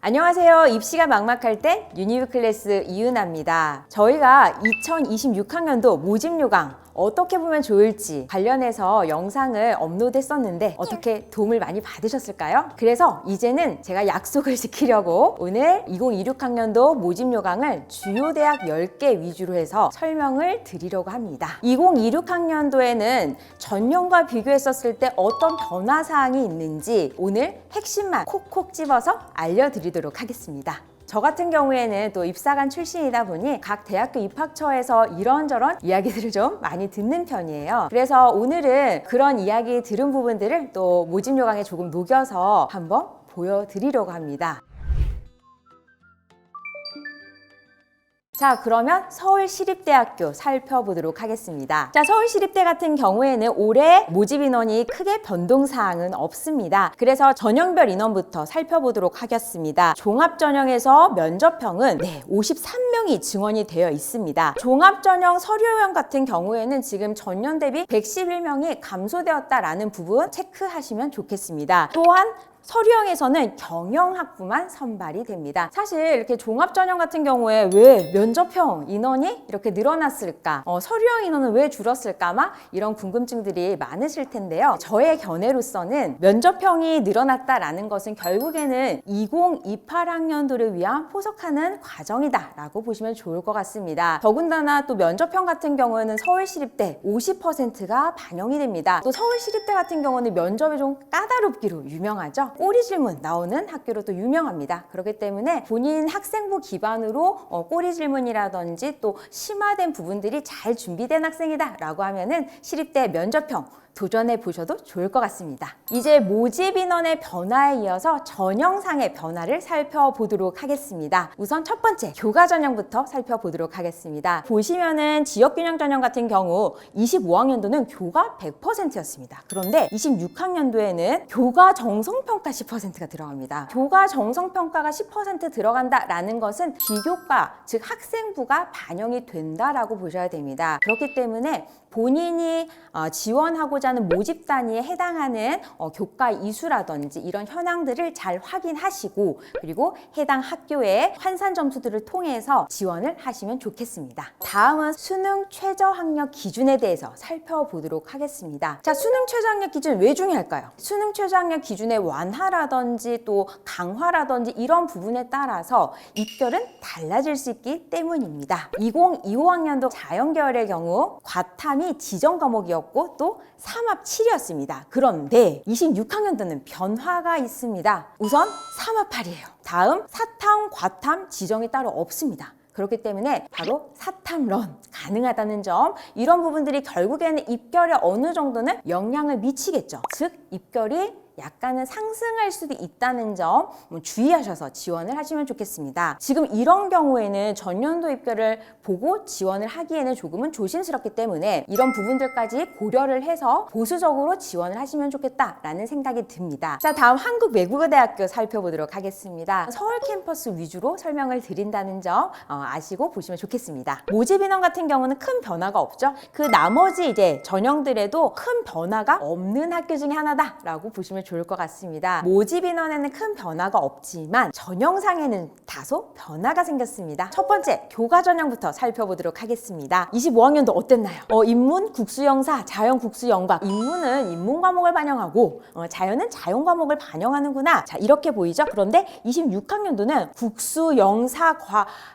안녕하세요. 입시가 막막할 때 유니브 클래스 이은아입니다. 저희가 2026학년도 모집 요강 어떻게 보면 좋을지 관련해서 영상을 업로드했었는데 어떻게 도움을 많이 받으셨을까요? 그래서 이제는 제가 약속을 지키려고 오늘 2026학년도 모집 요강을 주요 대학 10개 위주로 해서 설명을 드리려고 합니다. 2026학년도에는 전년과 비교했었을 때 어떤 변화 사항이 있는지 오늘 핵심만 콕콕 집어서 알려드리도록 하겠습니다. 저 같은 경우에는 또 입사관 출신이다 보니 각 대학교 입학처에서 이런저런 이야기들을 좀 많이 듣는 편이에요. 그래서 오늘은 그런 이야기 들은 부분들을 또 모집 요강에 조금 녹여서 한번 보여드리려고 합니다. 자, 그러면 서울시립대학교 살펴보도록 하겠습니다. 자, 서울시립대 같은 경우에는 올해 모집 인원이 크게 변동사항은 없습니다. 그래서 전형별 인원부터 살펴보도록 하겠습니다. 종합전형에서 면접형은 53명이 증원이 되어 있습니다. 종합전형 서류형 같은 경우에는 지금 전년 대비 111명이 감소되었다라는 부분 체크하시면 좋겠습니다. 또한 서류형에서는 경영학부만 선발이 됩니다. 사실 이렇게 종합전형 같은 경우에 왜 면접형 인원이 이렇게 늘어났을까? 서류형 인원은 왜 줄었을까? 막 이런 궁금증들이 많으실 텐데요. 저의 견해로서는 면접형이 늘어났다라는 것은 결국에는 2028학년도를 위한 포석하는 과정이다라고 보시면 좋을 것 같습니다. 더군다나 또 면접형 같은 경우에는 서울시립대 50%가 반영이 됩니다. 또 서울시립대 같은 경우는 면접이 좀 까다롭기로 유명하죠. 꼬리 질문 나오는 학교로 또 유명합니다. 그렇기 때문에 본인 학생부 기반으로 꼬리 질문이라든지 또 심화된 부분들이 잘 준비된 학생이다 라고 하면은 시립대 면접형 도전해 보셔도 좋을 것 같습니다. 이제 모집 인원의 변화에 이어서 전형상의 변화를 살펴보도록 하겠습니다. 우선 첫 번째 교과 전형부터 살펴보도록 하겠습니다. 보시면은 지역균형 전형 같은 경우 25학년도는 교과 100%였습니다. 그런데 26학년도에는 교과 정성평가 10%가 들어갑니다. 교과 정성평가가 10% 들어간다라는 것은 비교과, 즉 학생부가 반영이 된다라고 보셔야 됩니다. 그렇기 때문에 본인이 지원하고자 하는 모집 단위에 해당하는 교과 이수라든지 이런 현황들을 잘 확인하시고 그리고 해당 학교의 환산 점수들을 통해서 지원을 하시면 좋겠습니다. 다음은 수능 최저 학력 기준에 대해서 살펴보도록 하겠습니다. 자, 수능 최저 학력 기준 왜 중요할까요? 수능 최저 학력 기준의 완화라든지 또 강화라든지 이런 부분에 따라서 입결은 달라질 수 있기 때문입니다. 2025학년도 자연계열의 경우 과탐이 지정 과목이었고 또 삼합 7이었습니다. 그런데 26학년도는 변화가 있습니다. 우선 삼합 8이에요. 다음 사탐, 과탐 지정이 따로 없습니다. 그렇기 때문에 바로 사탐런 가능하다는 점, 이런 부분들이 결국에는 입결에 어느 정도는 영향을 미치겠죠. 즉 입결이 약간은 상승할 수도 있다는 점 주의하셔서 지원을 하시면 좋겠습니다. 지금 이런 경우에는 전년도 입결을 보고 지원을 하기에는 조금은 조심스럽기 때문에 이런 부분들까지 고려를 해서 보수적으로 지원을 하시면 좋겠다라는 생각이 듭니다. 자, 다음 한국외국어대학교 살펴보도록 하겠습니다. 서울 캠퍼스 위주로 설명을 드린다는 점 아시고 보시면 좋겠습니다. 모집 인원 같은 경우는 큰 변화가 없죠. 그 나머지 이제 전형들에도 큰 변화가 없는 학교 중에 하나다라고 보시면 좋을 것 같습니다. 모집 인원에는 큰 변화가 없지만 전형상에는 다소 변화가 생겼습니다. 첫 번째, 교과 전형부터 살펴보도록 하겠습니다. 25학년도 어땠나요? 인문, 국수영사, 자연, 국수영각. 인문은 인문 과목을 반영하고 자연은 자연 과목을 반영하는구나. 자, 이렇게 보이죠? 그런데 26학년도는 국수영사,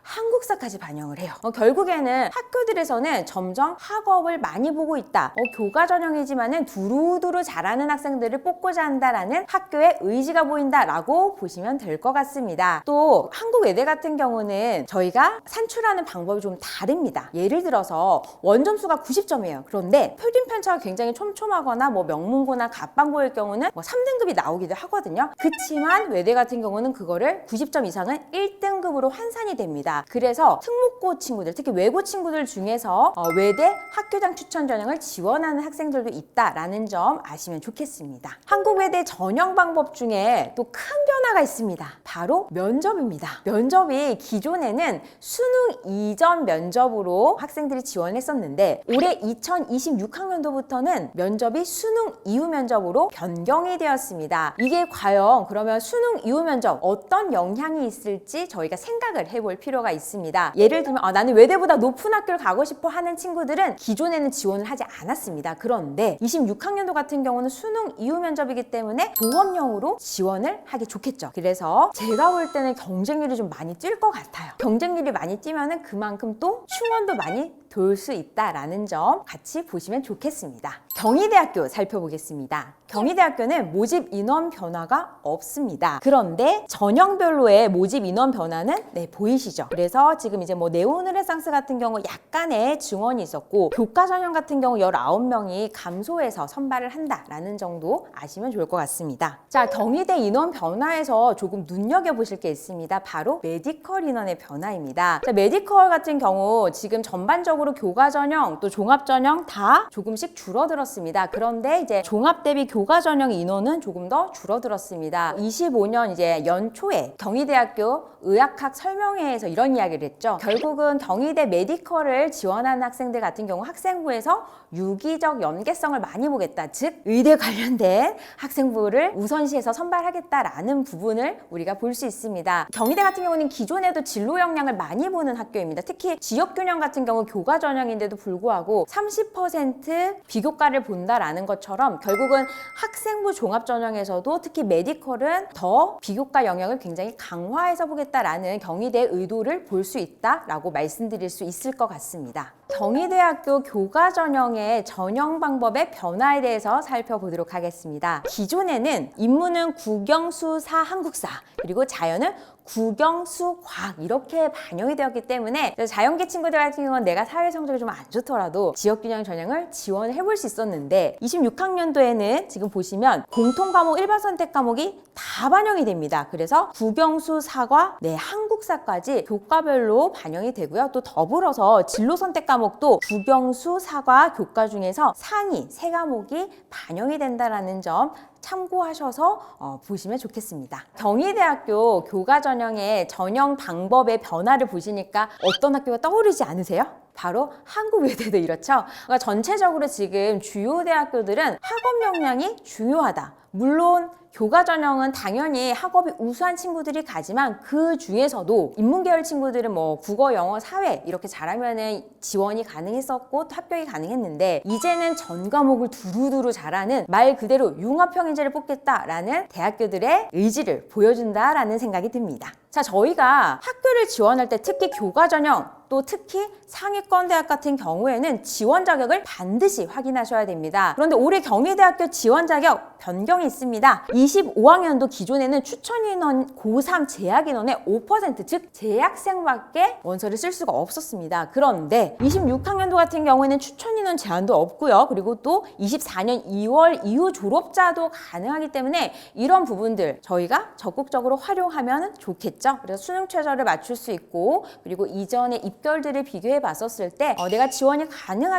한국사까지 반영을 해요. 결국에는 학교들에서는 점점 학업을 많이 보고 있다. 교과 전형이지만은 두루두루 잘하는 학생들을 뽑고자 한다라는 학교의 의지가 보인다라고 보시면 될 것 같습니다. 또 한국외대 같은 경우는 저희가 산출하는 방법이 좀 다릅니다. 예를 들어서 원점수가 90점이에요. 그런데 표준 편차가 굉장히 촘촘하거나 명문고나 갑방고일 경우는 3등급이 나오기도 하거든요. 그치만 외대 같은 경우는 그거를 90점 이상은 1등급으로 환산이 됩니다. 그래서 특목고 친구들, 특히 외고 친구들 중에서 외대 학교장 추천 전형을 지원하는 학생들도 있다라는 점 아시면 좋겠습니다. 한국외대 서울예대 전형 방법 중에 또 큰 변화가 있습니다. 바로 면접입니다. 면접이 기존에는 수능 이전 면접으로 학생들이 지원했었는데 올해 2026학년도부터는 면접이 수능 이후 면접으로 변경이 되었습니다. 이게 과연 그러면 수능 이후 면접 어떤 영향이 있을지 저희가 생각을 해볼 필요가 있습니다. 예를 들면 나는 외대보다 높은 학교를 가고 싶어 하는 친구들은 기존에는 지원을 하지 않았습니다. 그런데 26학년도 같은 경우는 수능 이후 면접이기 때문에 도험형으로 지원을 하기 좋겠죠. 그래서 제가 볼 때는 경쟁률이 좀 많이 뛸 것 같아요. 경쟁률이 많이 뛰면은 그만큼 또 충원도 많이 돌 수 있다라는 점 같이 보시면 좋겠습니다. 경희대학교 살펴보겠습니다. 경희대학교는 모집 인원 변화가 없습니다. 그런데 전형별로의 모집 인원 변화는 보이시죠? 그래서 지금 이제 뭐 네오르네상스 같은 경우 약간의 증원이 있었고 교과 전형 같은 경우 19명이 감소해서 선발을 한다라는 정도 아시면 좋을 것 같습니다. 자, 경희대 인원 변화에서 조금 눈여겨보실 게 있습니다. 바로 메디컬 인원의 변화입니다. 자, 메디컬 같은 경우 지금 전반적으로 교과 전형 또 종합 전형 다 조금씩 줄어들었습니다. 그런데 이제 종합 대비 교과 전형 인원은 조금 더 줄어들었습니다. 25년 이제 연초에 경희대학교 의학학 설명회에서 이런 이야기를 했죠. 결국은 경희대 메디컬을 지원하는 학생들 같은 경우 학생부에서 유기적 연계성을 많이 보겠다. 즉 의대 관련된 학생부를 우선시해서 선발하겠다라는 부분을 우리가 볼 수 있습니다. 경희대 같은 경우는 기존에도 진로 역량을 많이 보는 학교입니다. 특히 지역균형 같은 경우 교과 전형인데도 불구하고 30% 비교과를 본다라는 것처럼 결국은 학생부 종합 전형에서도 특히 메디컬은 더 비교과 영역을 굉장히 강화해서 보겠다라는 경희대의 의도를 볼 수 있다라고 말씀드릴 수 있을 것 같습니다. 경희대학교 교과 전형의 전형 방법의 변화에 대해서 살펴보도록 하겠습니다. 기존에는 인문은 국영수사 한국사 그리고 자연은 국영수 과학 이렇게 반영이 되었기 때문에 자연계 친구들 같은 경우는 내가 사회 성적이 좀 안 좋더라도 지역균형 전형을 지원을 해볼 수 있었는데 26학년도에는 지금 보시면 공통과목 일반 선택 과목이 다 반영이 됩니다. 그래서 국영수사과 한국사까지 교과별로 반영이 되고요. 또 더불어서 진로 선택 과목도 국영수사과 교과 중에서 상위 3과목이 반영이 된다는 점 참고하셔서 보시면 좋겠습니다. 경희대학교 교과 전형의 전형 방법의 변화를 보시니까 어떤 학교가 떠오르지 않으세요? 바로 한국외대도 이렇죠. 그러니까 전체적으로 지금 주요 대학교들은 학업 역량이 중요하다. 물론 교과 전형은 당연히 학업이 우수한 친구들이 가지만 그 중에서도 인문계열 친구들은 뭐 국어, 영어, 사회 이렇게 잘하면은 지원이 가능했었고 또 합격이 가능했는데 이제는 전 과목을 두루두루 잘하는 말 그대로 융합형 인재를 뽑겠다라는 대학교들의 의지를 보여준다라는 생각이 듭니다. 자, 저희가 학교를 지원할 때 특히 교과 전형 또 특히 상위권 대학 같은 경우에는 지원 자격을 반드시 확인하셔야 됩니다. 그런데 올해 경희대학교 지원 자격 변경이 있습니다. 25학년도 기존에는 추천 인원 고3 재학 인원의 5% 즉 재학생밖에 원서를 쓸 수가 없었습니다. 그런데 26학년도 같은 경우에는 추천 인원 제한도 없고요. 그리고 또 24년 2월 이후 졸업자도 가능하기 때문에 이런 부분들 저희가 적극적으로 활용하면 좋겠죠. 그래서 수능 최저를 맞출 수 있고 그리고 이전의 입결들을 비교해 봤었을 때 내가 지원이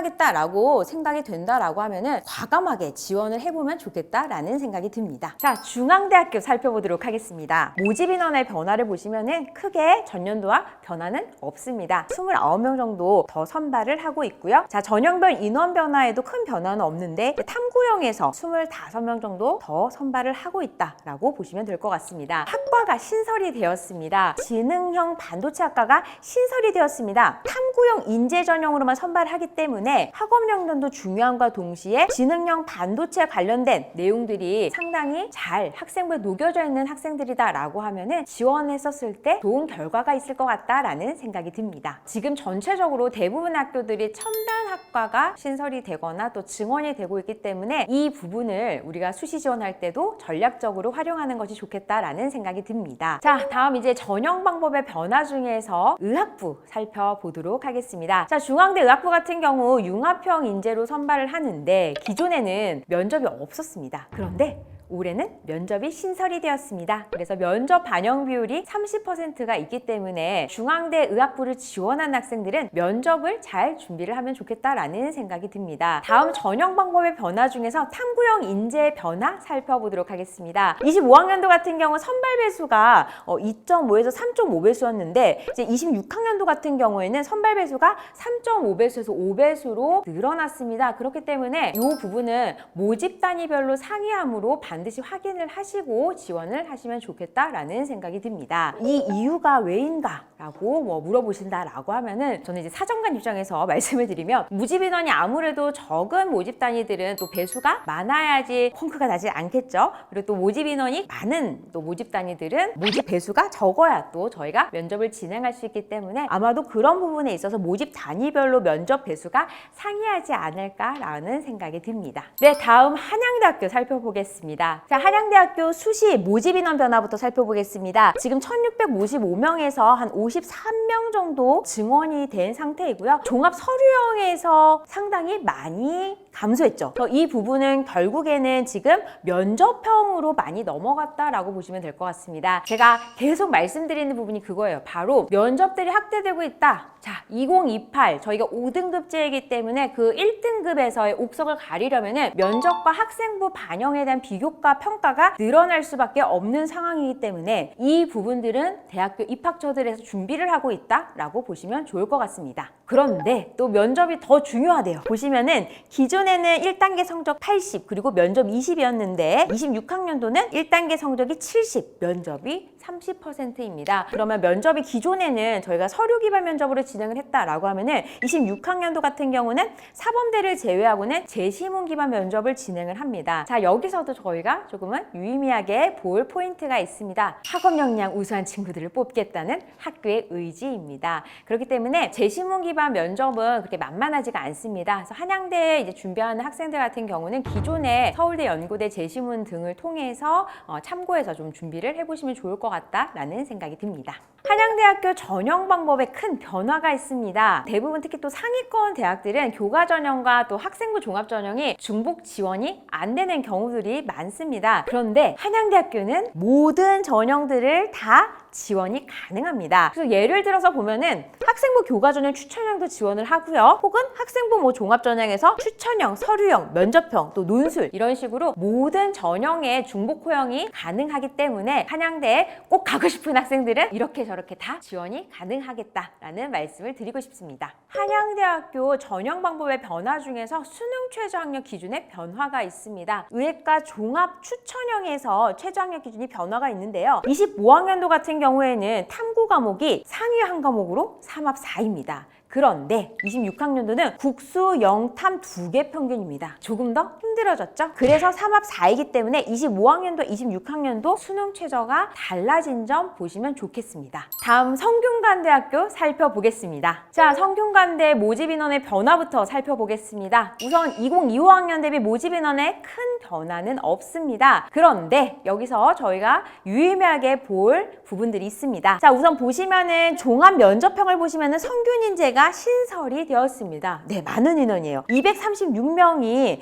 가능하겠다라고 생각이 된다라고 하면은 과감하게 지원을 해보면 좋겠다라는 생각이 듭니다. 자, 중앙대학교 살펴보도록 하겠습니다. 모집 인원의 변화를 보시면은 크게 전년도와 변화는 없습니다. 29명 정도 더 선발을 하고 있고요. 자, 전형별 인원 변화에도 큰 변화는 없는데 탐구형에서 25명 정도 더 선발을 하고 있다라고 보시면 될 것 같습니다. 학과가 신설이 되었습니다. 지능형 반도체 학과가 신설이 되었습니다. 탐구형 인재 전형으로만 선발하기 때문에 학업 역량도 중요함과 동시에 지능형 반도체 관련된 내용들이 상당히 잘 학생부에 녹여져 있는 학생들이다라고 하면은 지원했었을 때 좋은 결과가 있을 것 같다라는 생각이 듭니다. 지금 전체적으로 대부분 학교들이 첨단 학과가 신설이 되거나 또 증원이 되고 있기 때문에 이 부분을 우리가 수시 지원할 때도 전략적으로 활용하는 것이 좋겠다라는 생각이 듭니다. 자, 다음 이제 전형 방법의 변화 중에서 의학부 살펴보도록 하겠습니다. 자, 중앙대 의학부 같은 경우 융합형 인재로 선발을 하는데 기존에는 면접이 없었습니다. 그런데 올해는 면접이 신설이 되었습니다. 그래서 면접 반영 비율이 30%가 있기 때문에 중앙대 의학부를 지원한 학생들은 면접을 잘 준비를 하면 좋겠다라는 생각이 듭니다. 다음 전형 방법의 변화 중에서 탐구형 인재 변화 살펴보도록 하겠습니다. 25학년도 같은 경우 선발 배수가 2.5에서 3.5배수였는데 이제 26학년도 같은 경우에는 선발 배수가 3.5배수에서 5배수로 늘어났습니다. 그렇기 때문에 이 부분은 모집 단위별로 상이함으로 반드시 확인을 하시고 지원을 하시면 좋겠다라는 생각이 듭니다. 이 이유가 왜인가? 라고 물어보신다라고 하면은 저는 이제 사정관 입장에서 말씀을 드리면 모집 인원이 아무래도 적은 모집 단위들은 또 배수가 많아야지 펑크가 나지 않겠죠. 그리고 또 모집 인원이 많은 또 모집 단위들은 모집 배수가 적어야 또 저희가 면접을 진행할 수 있기 때문에 아마도 그런 부분에 있어서 모집 단위별로 면접 배수가 상이하지 않을까라는 생각이 듭니다. 네, 다음 한양대학교 살펴보겠습니다. 자, 한양대학교 수시 모집 인원 변화부터 살펴보겠습니다. 지금 1655명에서 한 53명 정도 증원이 된 상태이고요. 종합 서류형에서 상당히 많이 감소했죠. 이 부분은 결국에는 지금 면접형으로 많이 넘어갔다라고 보시면 될 것 같습니다. 제가 계속 말씀드리는 부분이 그거예요. 바로 면접들이 확대되고 있다. 자, 2028 저희가 5등급제이기 때문에 그 1등급에서의 옥석을 가리려면은 면접과 학생부 반영에 대한 비교과 평가가 늘어날 수밖에 없는 상황이기 때문에 이 부분들은 대학교 입학처들에서 준비를 하고 있다라고 보시면 좋을 것 같습니다. 그런데 또 면접이 더 중요하대요. 보시면은 기존에는 1단계 성적 80 그리고 면접 20이었는데 26학년도는 1단계 성적이 70, 면접이 30%입니다. 그러면 면접이 기존에는 저희가 서류 기반 면접으로 진행을 했다라고 하면은 26학년도 같은 경우는 사범대를 제외하고는 제시문 기반 면접을 진행을 합니다. 자, 여기서도 저희가 조금은 유의미하게 볼 포인트가 있습니다. 학업 역량 우수한 친구들을 뽑겠다는 학교의 의지입니다. 그렇기 때문에 제시문 기반 면접은 그렇게 만만하지가 않습니다. 그래서 한양대에 이제 준비하는 학생들 같은 경우는 기존의 서울대, 연고대 제시문 등을 통해서 참고해서 좀 준비를 해보시면 좋을 것 같다라는 생각이 듭니다. 한양대학교 전형 방법에 큰 변화가 있습니다. 대부분 특히 또 상위권 대학들은 교과 전형과 또 학생부 종합 전형이 중복 지원이 안 되는 경우들이 많습니다. 그런데 한양대학교는 모든 전형들을 다 지원이 가능합니다. 그래서 예를 들어서 보면은 학생부 교과 전형 추천형도 지원을 하고요. 혹은 학생부 종합 전형에서 추천형, 서류형, 면접형, 또 논술 이런 식으로 모든 전형의 중복 호형이 가능하기 때문에 한양대에 꼭 가고 싶은 학생들은 이렇게 저렇게 다 지원이 가능하겠다라는 말씀을 드리고 싶습니다. 한양대학교 전형 방법의 변화 중에서 수능 최저학력 기준에 변화가 있습니다. 의예과 종합 추천형에서 최저학력 기준이 변화가 있는데요. 25학년도 같은 경우에는 탐구 과목이 상위 한 과목으로 3합 4입니다. 그런데 26학년도는 국수, 영탐 2개 평균입니다. 조금 더 힘들어졌죠? 그래서 3합 4이기 때문에 25학년도, 26학년도 수능 최저가 달라진 점 보시면 좋겠습니다. 다음 성균관대학교 살펴보겠습니다. 자, 성균관대 모집 인원의 변화부터 살펴보겠습니다. 우선 2025학년 대비 모집 인원에 큰 변화는 없습니다. 그런데 여기서 저희가 유의미하게 볼 부분들이 있습니다. 자, 우선 보시면은 종합 면접형을 보시면은 성균 인재가 신설이 되었습니다. 네, 많은 인원이에요. 236명이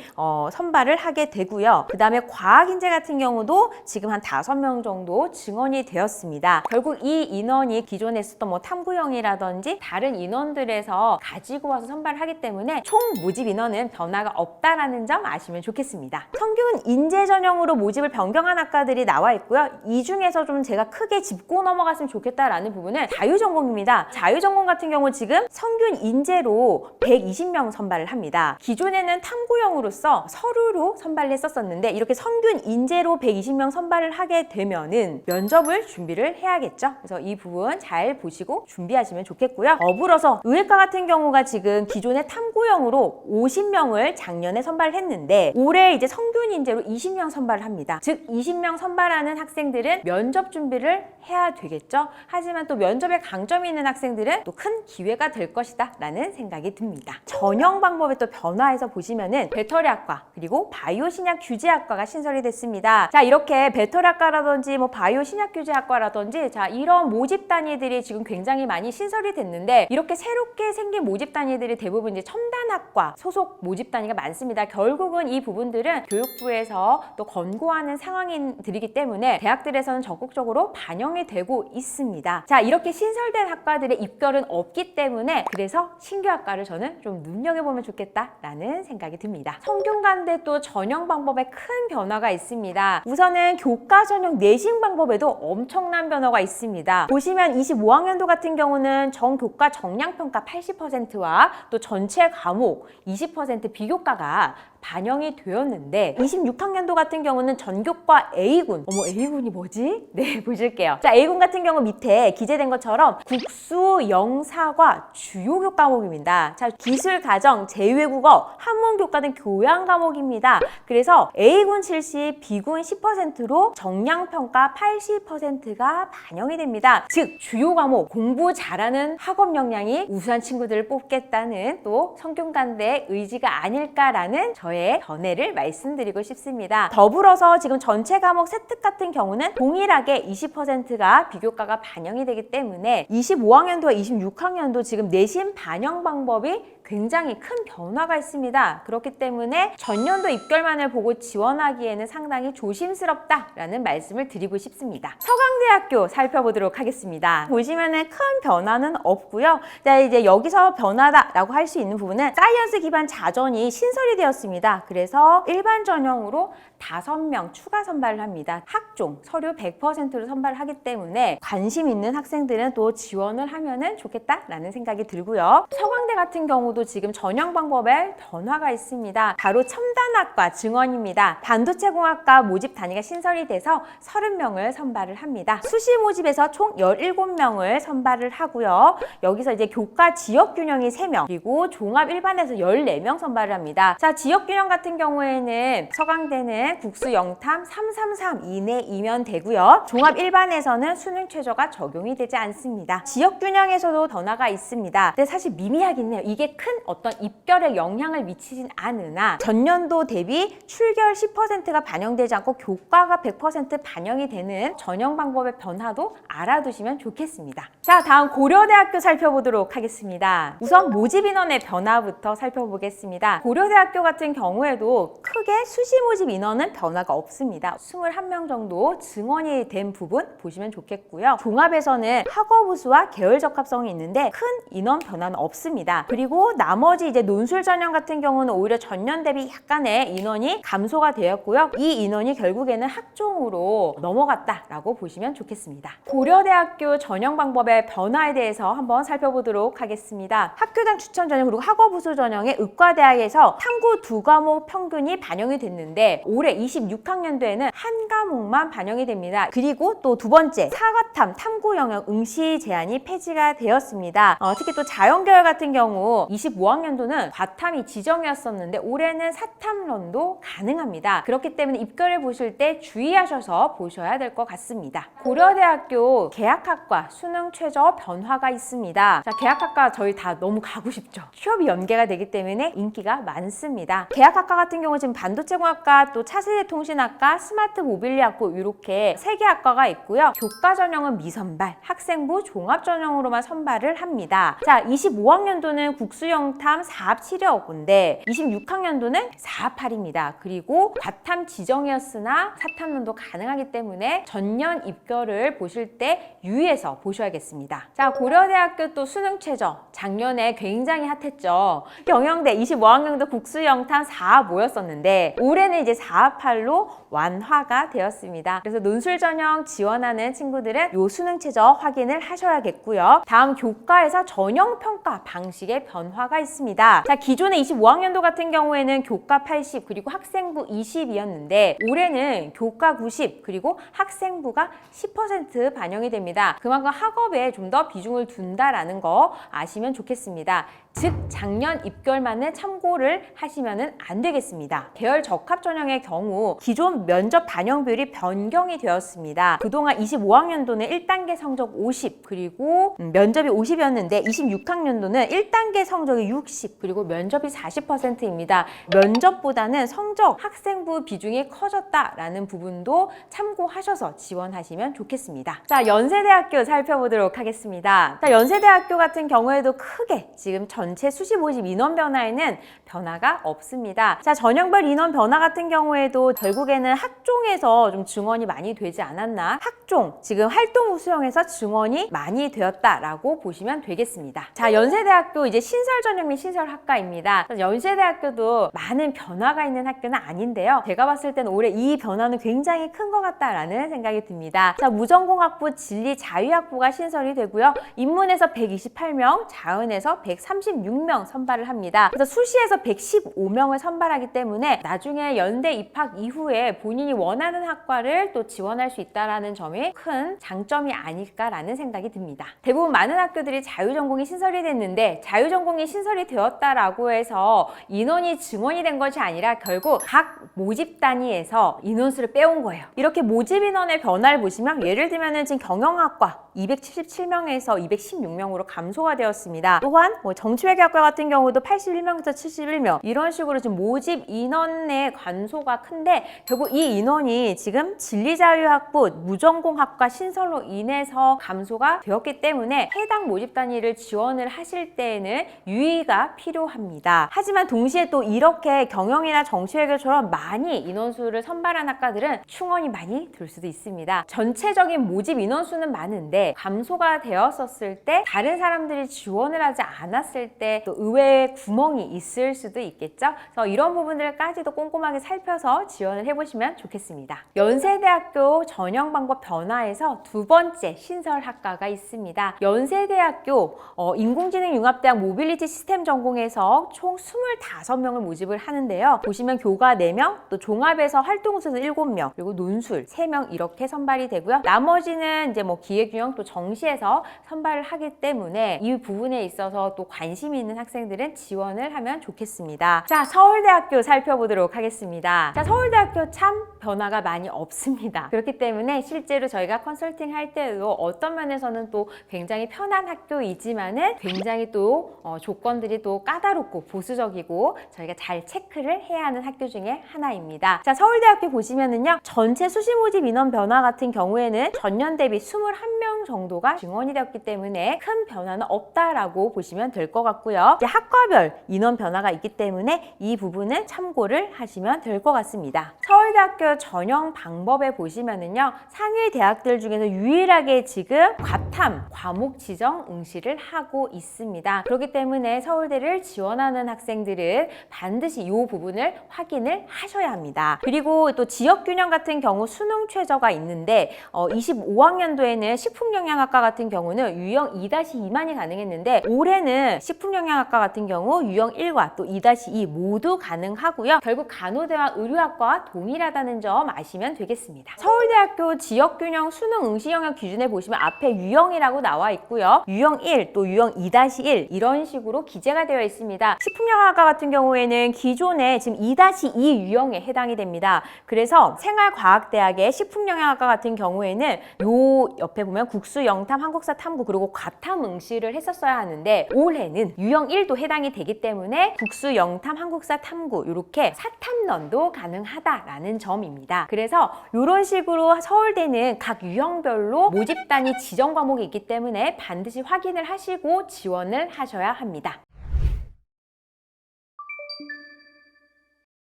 선발을 하게 되고요. 그 다음에 과학인재 같은 경우도 지금 한 5명 정도 증원이 되었습니다. 결국 이 인원이 기존에 있었던 탐구형이라든지 다른 인원들에서 가지고 와서 선발을 하기 때문에 총 모집 인원은 변화가 없다라는 점 아시면 좋겠습니다. 성균 인재 전형으로 모집을 변경한 학과들이 나와 있고요. 이 중에서 좀 제가 크게 짚고 넘어갔으면 좋겠다라는 부분은 자유전공입니다. 자유전공 같은 경우 지금 성균 인재로 120명 선발을 합니다. 기존에는 탐구형으로서 서류로 선발을 했었는데 이렇게 성균 인재로 120명 선발을 하게 되면은 면접을 준비를 해야겠죠. 그래서 이 부분 잘 보시고 준비하시면 좋겠고요. 더불어서 의예과 같은 경우가 지금 기존의 탐구형으로 50명을 작년에 선발을 했는데 올해 이제 성균 인재로 20명 선발을 합니다. 즉 20명 선발하는 학생들은 면접 준비를 해야 되겠죠. 하지만 또 면접에 강점이 있는 학생들은 또 큰 기회가 될 것이다 라는 생각이 듭니다. 전형 방법에 또 변화해서 보시면은 배터리학과 그리고 바이오 신약 규제학과가 신설이 됐습니다. 자, 이렇게 배터리학과라든지 뭐 바이오 신약 규제학과라든지 자, 이런 모집 단위들이 지금 굉장히 많이 신설이 됐는데 이렇게 새롭게 생긴 모집 단위들이 대부분 이제 첨단학과 소속 모집 단위가 많습니다. 결국은 이 부분들은 교육부에서 또 권고하는 상황들이기 때문에 대학들에서는 적극적으로 반영이 되고 있습니다. 자, 이렇게 신설된 학과들의 입결은 없기 때문에 그래서 신규 학과를 저는 좀 눈여겨보면 좋겠다라는 생각이 듭니다. 성균관대 또 전형 방법에 큰 변화가 있습니다. 우선은 교과 전형 내신 방법에도 엄청난 변화가 있습니다. 보시면 25학년도 같은 경우는 전교과 정량평가 80%와 또 전체 과목 20% 비교과가 반영이 되었는데 26학년도 같은 경우는 전교과 A군 A군이 뭐지? 네, 보실게요. 자, A군 같은 경우 밑에 기재된 것처럼 국수, 영사과 주요 교과목입니다. 자, 기술, 가정, 제외국어, 한문 교과는 교양 과목입니다. 그래서 A군 70, B군 10%로 정량평가 80%가 반영이 됩니다. 즉, 주요 과목 공부 잘하는 학업 역량이 우수한 친구들을 뽑겠다는 또 성균관대의 의지가 아닐까라는 저의 견해를 말씀드리고 싶습니다. 더불어서 지금 전체 과목 세특 같은 경우는 동일하게 20%가 비교과가 반영이 되기 때문에 25학년도와 26학년도 지금 내신 반영 방법이 굉장히 큰 변화가 있습니다. 그렇기 때문에 전년도 입결만을 보고 지원하기에는 상당히 조심스럽다라는 말씀을 드리고 싶습니다. 서강대학교 살펴보도록 하겠습니다. 보시면은 큰 변화는 없고요. 자, 이제 여기서 변화다라고 할 수 있는 부분은 사이언스 기반 자전이 신설이 되었습니다. 그래서 일반 전형으로 5명 추가 선발을 합니다. 학종, 서류 100%로 선발을 하기 때문에 관심 있는 학생들은 또 지원을 하면은 좋겠다라는 생각이 들고요. 서강대 같은 경우도 지금 전형 방법에 변화가 있습니다. 바로 첨단학과 증원입니다. 반도체공학과 모집 단위가 신설이 돼서 30명을 선발을 합니다. 수시 모집에서 총 17명을 선발을 하고요. 여기서 이제 교과 지역균형이 3명, 그리고 종합 일반에서 14명 선발을 합니다. 자, 지역균형 같은 경우에는 서강대는 국수 영탐 333 이내이면 되고요. 종합 일반에서는 수능 최저가 적용이 되지 않습니다. 지역균형에서도 변화가 있습니다. 근데 사실 미미하긴 해요. 이게 큰 어떤 입결에 영향을 미치진 않으나 전년도 대비 출결 10%가 반영되지 않고 교과가 100% 반영이 되는 전형 방법의 변화도 알아두시면 좋겠습니다. 자, 다음 고려대학교 살펴보도록 하겠습니다. 우선 모집 인원의 변화부터 살펴보겠습니다. 고려대학교 같은 경우에도 크게 수시 모집 인원은 변화가 없습니다. 21명 정도 증원이 된 부분 보시면 좋겠고요. 종합에서는 학업 우수와 계열 적합성이 있는데 큰 인원 변화는 없습니다. 그리고 나머지 이제 논술 전형 같은 경우는 오히려 전년 대비 약간의 인원이 감소가 되었고요. 이 인원이 결국에는 학종으로 넘어갔다라고 보시면 좋겠습니다. 고려대학교 전형 방법의 변화에 대해서 한번 살펴보도록 하겠습니다. 학교당 추천 전형 그리고 학업 우수 전형의 의과대학에서 탐구 2과목 평균이 반영이 됐는데 올해 26학년도에는 한 과목만 반영이 됩니다. 그리고 또 두 번째 사과탐 탐구 영역 응시 제한이 폐지가 되었습니다. 특히 또 자연계열 같은 경우 25학년도는 과탐이 지정이었었는데 올해는 사탐론도 가능합니다. 그렇기 때문에 입결을 보실 때 주의하셔서 보셔야 될 것 같습니다. 고려대학교 계약학과 수능 최저 변화가 있습니다. 자, 계약학과 저희 다 너무 가고 싶죠. 취업이 연계가 되기 때문에 인기가 많습니다. 계약학과 같은 경우 지금 반도체공학과 또 차세대 통신학과 스마트 모빌리학부 이렇게 3개 학과가 있고요. 교과 전형은 미선발, 학생부 종합 전형으로만 선발을 합니다. 자, 25학년도는 국수영탐 4합7여고인데 26학년도는 4합8입니다. 그리고 과탐 지정이었으나 사탐론도 가능하기 때문에 전년 입결을 보실 때 유의해서 보셔야겠습니다. 자, 고려대학교 또 수능 최저 작년에 굉장히 핫했죠. 경영대 25학년도 국수영탐 4합5였었는데 올해는 이제 4합8로 완화가 되었습니다. 그래서 논술 전형 지원하는 친구들은 요 수능 최저 확인을 하셔야겠고요. 다음 교과에서 전형 평가 방식의 변화가 있습니다. 자, 기존의 25학년도 같은 경우에는 교과 80 그리고 학생부 20이었는데 올해는 교과 90 그리고 학생부가 10% 반영이 됩니다. 그만큼 학업에 좀 더 비중을 둔다라는 거 아시면 좋겠습니다. 즉 작년 입결만을 참고를 하시면 되어서는 안 되겠습니다. 계열 적합 전형의 경우 기존 면접 반영비율이 변경이 되었습니다. 그동안 25학년도는 1단계 성적 50, 그리고 면접이 50이었는데 26학년도는 1단계 성적이 60, 그리고 면접이 40%입니다. 면접보다는 성적, 학생부 비중이 커졌다라는 부분도 참고하셔서 지원하시면 좋겠습니다. 자, 연세대학교 살펴보도록 하겠습니다. 자, 연세대학교 같은 경우에도 크게 지금 전체 수시 모집 인원 변화에는 변화가 없습니다. 자, 전형별 인원 변화 같은 경우에도 결국에는 학종에서 좀 증원이 많이 되지 않았나? 학종, 지금 활동 우수형에서 증원이 많이 되었다라고 보시면 되겠습니다. 자, 연세대학교 이제 신설 전형 및 신설 학과입니다. 연세대학교도 많은 변화가 있는 학교는 아닌데요. 제가 봤을 때는 올해 이 변화는 굉장히 큰 것 같다라는 생각이 듭니다. 자, 무전공학부, 진리, 자유학부가 신설이 되고요. 인문에서 128명, 자은에서 136명 선발을 합니다. 그래서 수시에서 115명을 선발하기 때문에 나중에 연대 입학 이후에 본인이 원하는 학과를 또 지원할 수 있다는 점이 큰 장점이 아닐까라는 생각이 듭니다. 대부분 많은 학교들이 자유전공이 신설이 됐는데 자유전공이 신설이 되었다라고 해서 인원이 증원이 된 것이 아니라 결국 각 모집 단위에서 인원수를 빼온 거예요. 이렇게 모집 인원의 변화를 보시면 예를 들면 지금 경영학과 277명에서 216명으로 감소가 되었습니다. 또한 정치외교학과 같은 경우도 81명에서 71명 이런 식으로 지금 모집 인원의 감소가 큰데 결국 이 인원이 지금 진리자유학부, 무전공학과 신설로 인해서 감소가 되었기 때문에 해당 모집 단위를 지원을 하실 때에는 유의가 필요합니다. 하지만 동시에 또 이렇게 경영이나 정치외교처럼 많이 인원수를 선발한 학과들은 충원이 많이 들 수도 있습니다. 전체적인 모집 인원수는 많은데 감소가 되었었을 때 다른 사람들이 지원을 하지 않았을 때 또 의외의 구멍이 있을 수도 있겠죠. 그래서 이런 부분들까지도 꼼꼼하게 살펴서 지원을 해보시면 좋겠습니다. 연세대학교 전형 방법 변화에서 두 번째 신설 학과가 있습니다. 연세대학교 인공지능융합대학 모빌리티 시스템 전공에서 총 25명을 모집을 하는데요. 보시면 교과 4명, 또 종합에서 활동우수에서 7명, 그리고 논술 3명 이렇게 선발이 되고요. 나머지는 이제 기획균형 또 정시에서 선발을 하기 때문에 이 부분에 있어서 또 관심이 있는 학생들은 지원을 하면 좋겠습니다. 자, 서울대학교 살펴보도록 하겠습니다. 자, 서울대학교 참 변화가 많이 없습니다. 그렇기 때문에 실제로 저희가 컨설팅 할 때도 어떤 면에서는 또 굉장히 편한 학교이지만은 굉장히 또 조건들이 또 까다롭고 보수적이고 저희가 잘 체크를 해야 하는 학교 중에 하나입니다. 자, 서울대학교 보시면은요, 전체 수시 모집 인원 변화 같은 경우에는 전년 대비 21명 정도가 증원이 되었기 때문에 큰 변화는 없다라고 보시면 될 것 같고요. 이제 학과별 인원 변화가 있기 때문에 이 부분은 참고를 하시면 될 것 같습니다. 서울대학교 전형 방법에 보시면은요, 상위 대학들 중에서 유일하게 지금 과탐, 과목 지정 응시를 하고 있습니다. 그렇기 때문에 서울대를 지원하는 학생들은 반드시 이 부분을 확인을 하셔야 합니다. 그리고 또 지역균형 같은 경우 수능 최저가 있는데 25학년도에는 식품영양학과 같은 경우는 유형 2-2만이 가능했는데 올해는 식품영양학과 같은 경우 유형 1과 또 2-2 모두 가능하고요. 결국 간호대와 의료학과와 동일하다는 점 아시면 되겠습니다. 서울대학교 지역균형 수능 응시 영역 기준에 보시면 앞에 유형이라고 나와 있고요. 유형 1, 또 유형 2-1 이런 식으로 기재가 되어 있습니다. 식품영양학과 같은 경우에는 기존에 지금 2-2 유형에 해당이 됩니다. 그래서 생활과학대학의 식품영양학과 같은 경우에는 요 옆에 보면 국수, 영탐, 한국사 탐구 그리고 과탐 응시를 했었어야 하는데 올해는 유형 1도 해당이 되기 때문에 국수, 영탐, 한국사 탐구 이렇게 사탐런도 가능하다라는 점입니다. 그래서 이런 식으로 서울대는 각 유형별로 모집 단위 지정 과목이 있기 때문에 반드시 확인을 하시고 지원을 하셔야 합니다.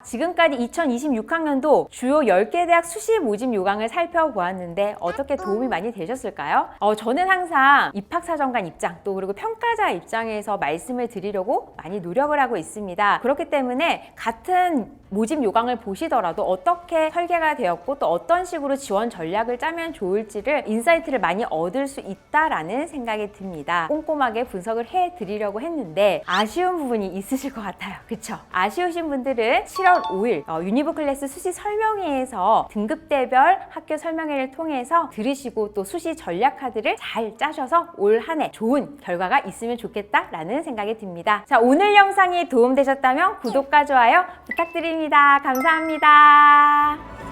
지금까지 2026학년도 주요 10개 대학 수시 모집 요강을 살펴보았는데 어떻게 도움이 많이 되셨을까요? 저는 항상 입학사정관 입장 또 그리고 평가자 입장에서 말씀을 드리려고 많이 노력을 하고 있습니다. 그렇기 때문에 같은 모집 요강을 보시더라도 어떻게 설계가 되었고 또 어떤 식으로 지원 전략을 짜면 좋을지를 인사이트를 많이 얻을 수 있다라는 생각이 듭니다. 꼼꼼하게 분석을 해드리려고 했는데 아쉬운 부분이 있으실 것 같아요. 그쵸? 아쉬우신 분들은 7월 5일 유니브 클래스 수시 설명회에서 등급대별 학교 설명회를 통해서 들으시고 또 수시 전략 카드를 잘 짜셔서 올 한 해 좋은 결과가 있으면 좋겠다라는 생각이 듭니다. 자, 오늘 영상이 도움되셨다면 구독과 좋아요 부탁드립니다. 감사합니다.